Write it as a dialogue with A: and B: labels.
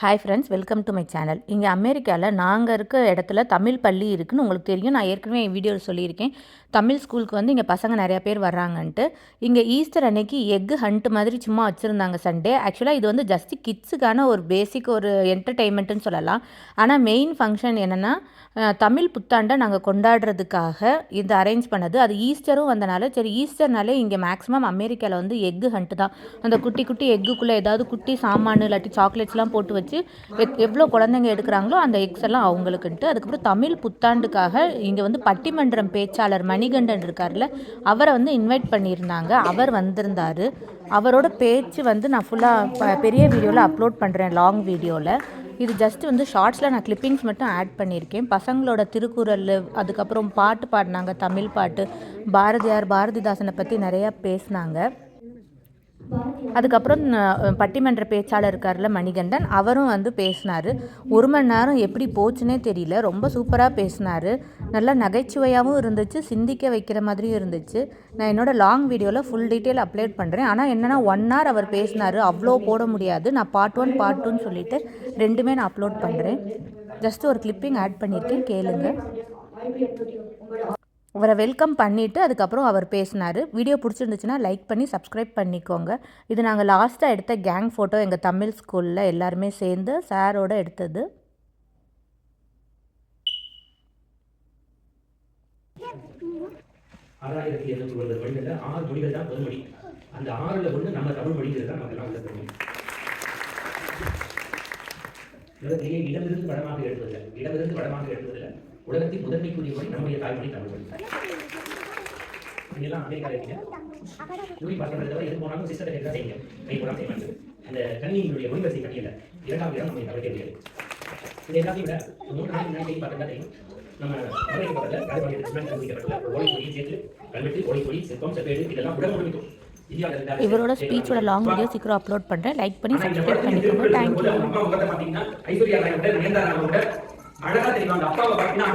A: Hi friends, welcome to my channel. இங்கே அமெரிக்காவில் நாங்கள் இருக்க இடத்துல தமிழ் பள்ளி இருக்குதுன்னு உங்களுக்கு தெரியும். நான் ஏற்கனவே என் வீடியோவில் சொல்லியிருக்கேன். தமிழ் ஸ்கூலுக்கு வந்து இங்கே பசங்க நிறையா பேர் வர்றாங்கன்ட்டு. இங்கே ஈஸ்டர் அன்னைக்கு எக்கு ஹண்ட் மாதிரி சும்மா வச்சுருந்தாங்க சண்டே. ஆக்சுவலாக இது வந்து ஜஸ்ட் கிட்ஸுக்கான ஒரு பேசிக் ஒரு என்டர்டெயின்மெண்ட்டுன்னு சொல்லலாம். ஆனால் மெயின் ஃபங்க்ஷன் என்னென்னா தமிழ் புத்தாண்டை நாங்கள் கொண்டாடுறதுக்காக இது அரேஞ்ச் பண்ணது. அது ஈஸ்டரும் வந்தனால சரி, ஈஸ்டர்னாலே இங்கே மேக்ஸிமம் அமெரிக்காவில் வந்து எக்கு ஹண்ட்டு தான். அந்த குட்டி குட்டி எக்குக்குள்ளே ஏதாவது குட்டி சாமான் இல்லாட்டி சாக்லேட்ஸ்லாம் போட்டு வச்சு எவ்வளோ குழந்தைங்க எடுக்கிறாங்களோ அந்த எக்ஸ் எல்லாம் அவங்களுக்குன்ட்டு. அதுக்கப்புறம் தமிழ் புத்தாண்டுக்காக இங்கே வந்து பட்டிமன்றம் பேச்சாளர் மணிகண்டன் இருக்கார்ல, அவரை வந்து இன்வைட் பண்ணியிருந்தாங்க. அவர் வந்திருந்தார். அவரோட பேச்சு வந்து நான் ஃபுல்லாக பெரிய வீடியோவில் அப்லோட் பண்ணுறேன், லாங் வீடியோவில். இது ஜஸ்ட் வந்து ஷார்ட்ஸில் நான் கிளிப்பிங்ஸ் மட்டும் ஆட் பண்ணியிருக்கேன். பசங்களோட திருக்குறள், அதுக்கப்புறம் பாட்டு பாடினாங்க, தமிழ் பாட்டு, பாரதிதாசனை பற்றி நிறையா பேசினாங்க. அதுக்கப்புறம் பட்டிமன்ற பேச்சாளர் இருக்கார்ல மணிகண்டன், அவரும் வந்து பேசினார். 1 மணி நேரம் எப்படி போச்சுன்னே தெரியல. ரொம்ப சூப்பராக பேசினார். நல்லா நகைச்சுவையாகவும் இருந்துச்சு, சிந்திக்க வைக்கிற மாதிரியும் இருந்துச்சு. நான் என்னோடய லாங் வீடியோவில் ஃபுல் டீட்டெயில் அப்லோட் பண்ணுறேன். ஆனால் என்னென்னா 1 hour அவர் பேசினார், அவ்வளோ போட முடியாது. நான் பார்ட் 1 பார்ட் 2ன்னு சொல்லிவிட்டு ரெண்டுமே நான் அப்லோட் பண்ணுறேன். ஜஸ்ட் ஒரு கிளிப்பிங் ஆட் பண்ணியிருக்கேன், கேளுங்க. அவரை வெல்கம் பண்ணிவிட்டு அதுக்கப்புறம் அவர் பேசினார். வீடியோ பிடிச்சிருந்துச்சுன்னா லைக் பண்ணி சப்ஸ்கிரைப் பண்ணிக்கோங்க. இது நாங்கள் லாஸ்ட்டாக எடுத்த கேங் ஃபோட்டோ, எங்கள் தமிழ் ஸ்கூலில் எல்லாருமே சேர்ந்து சாரோடு எடுத்தது.
B: உலகத்தின் முதன்மைக்குரிய மொழி நம்முடைய தாய்மொழி தமிழ் மொழி. நீங்கள்லாம் அமெரிக்காவில் இருக்கீங்க, யூனிட் பாஸ் பண்ணுறத எது போனாலும் சிஸ்டத்தை கேட்டு தான் செய்யுங்க, கை போனால் செய்ய மாட்டேங்குது. அந்த கணினியினுடைய மொழிவரிசை பட்டியலில் 2வது இடம் நம்ம தவிர்க்க முடியாது. இது எல்லாத்தையும் விட 3 நாள் முன்னாடி செய்தி பார்த்தா தெரியும். நம்ம அமெரிக்க பக்கத்தில் காலிபாளையத்தில் கண்டுபிடிக்கப்பட்ட ஓலைப்பொடியை சேர்த்து கல்வெட்டு, ஓலைப்பொடி, சிற்பம், செப்பேடு இதெல்லாம் உலக முழுமைக்கும்
A: இவரோட ஸ்பீச்சோட லாங் வீடியோ சீக்கிரம் அப்லோட் பண்ணுறேன். லைக் பண்ணி சப்ஸ்கிரைப் பண்ணிக்கோங்க. தேங்க்யூ.
B: அழகா தெரியும். அந்த அப்பாவை பார்த்தீங்கன்னா